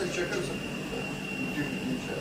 sen çekersin. Bütün şey.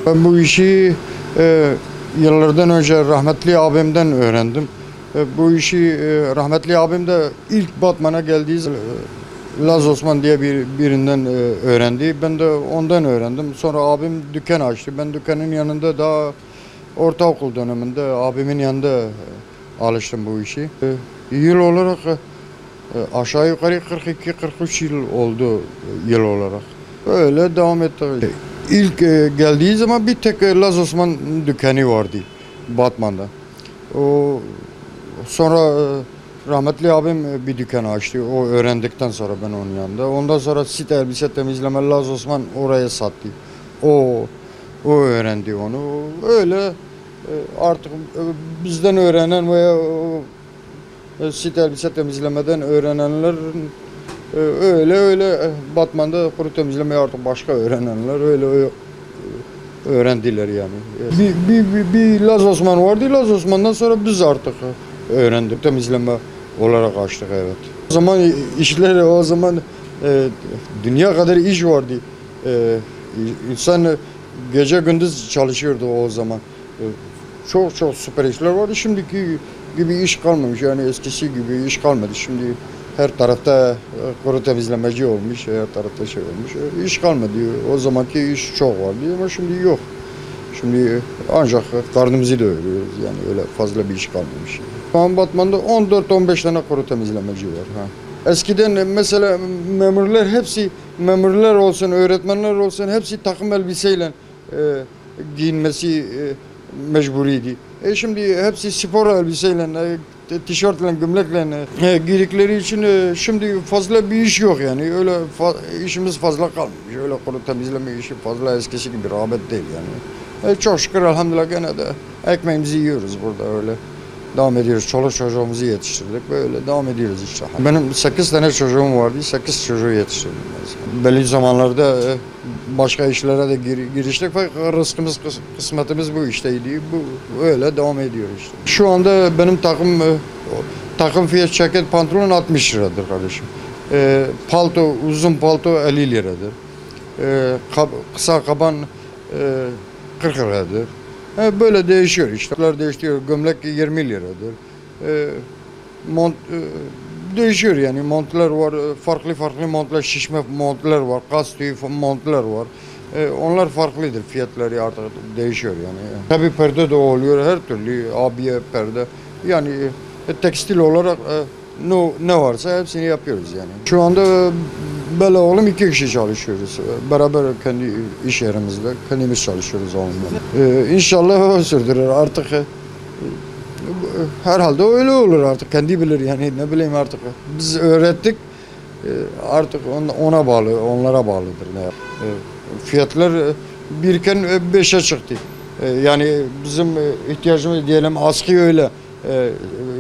Ben bu işi yıllardan önce rahmetli abimden öğrendim. Bu işi rahmetli abim de ilk Batman'a geldiği Laz Osman diye birinden öğrendi. Ben de ondan öğrendim. Sonra abim dükkan açtı. Ben dükkanın yanında daha ortaokul döneminde abimin yanında alıştım bu işi. Yıl olarak aşağı yukarı 42-43 yıl oldu yıl olarak. Öyle devam etti. İlk geldiği zaman bir tek Laz Osman dükkanı vardı Batman'da. Sonra rahmetli abim bir dükkan açtı. O öğrendikten sonra ben onun yanında. Ondan sonra sit elbise temizleme Laz Osman oraya sattı. O öğrendi onu. Öyle artık bizden öğrenen veya sit elbise temizlemeden öğrenenler öyle Batman'da kuru temizlemeyi artık başka öğrenenler öyle öğrendiler yani. Bir Laz Osman vardı. Laz Osman'dan sonra biz artık öğrendik. Temizleme olarak açtık, evet. O zaman işler, o zaman dünya kadar iş vardı. İnsan gece gündüz çalışıyordu o zaman. Çok süper işler vardı. Şimdiki gibi iş kalmamış. Yani eskisi gibi iş kalmadı. Şimdi her tarafta kuru temizlemeci olmuş, her tarafta şey olmuş. İş kalmadı. O zamanki iş çok vardı ama şimdi yok. Şimdi ancak karnımızı doyuruyoruz. Yani öyle fazla bir iş kalmamış. Şu an Batman'da 14-15 tane kuru temizlemeci var. Eskiden mesela memurlar olsun, öğretmenler olsun hepsi takım elbiseyle giyinmesi mecburiydi. Şimdi hepsi spor elbiseyle, tişörtle, gömlekle giydikleri için şimdi fazla bir iş yok yani. Öyle işimiz fazla kalmamış. Öyle kuru temizleme işi fazla eskisi gibi rağbet değil yani. Çok şükür elhamdülillah gene de ekmeğimizi yiyoruz burada öyle. Devam ediyoruz. Çoluk çocuğumuzu yetiştirdik. Böyle devam ediyoruz işte. Benim 8 tane çocuğum vardı. 8 çocuğu yetiştirdim. Belli zamanlarda başka işlere de giriştik. Fakat rızkımız, kısmetimiz bu işteydi. Bu öyle devam ediyor işte. Şu anda benim takım fiyat ceket pantolon 60 liradır kardeşim. Palto, uzun palto 50 liradır. Kısa kaban 40 liradır. Böyle değişiyor işte. Değişiyor. Gömlek 20 liradır. Mont değişiyor yani. Montlar var. Farklı montlar, şişme montlar var. Kas tüyü montlar var. Onlar farklıdır. Fiyatları artık değişiyor yani. Tabii perde de oluyor. Her türlü abiye perde. Yani tekstil olarak ne varsa hepsini yapıyoruz yani. Şu anda böyle oğlum 2 kişi çalışıyoruz. Beraber kendi iş yerimizde kendimiz çalışıyoruz onunla. İnşallah o sürdürür artık. Herhalde öyle olur artık. Kendi bilir yani ne bileyim artık. Biz öğrettik. Artık ona bağlı, onlara bağlıdır. Fiyatlar birken 5'e çıktı. Yani bizim ihtiyacımız diyelim askı öyle,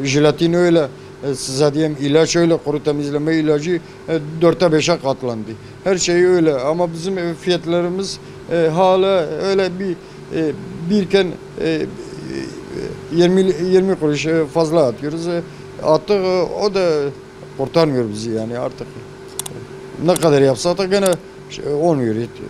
jelatin öyle, size diyeyim ilaç öyle, kuru temizleme ilacı 4'e 5'e katlandı. Her şey öyle ama bizim fiyatlarımız hala öyle birken 20 kuruş fazla atıyoruz. Attık o da kurtarmıyor bizi yani artık. Ne kadar yapsak da gene olmuyor. Yetiyor.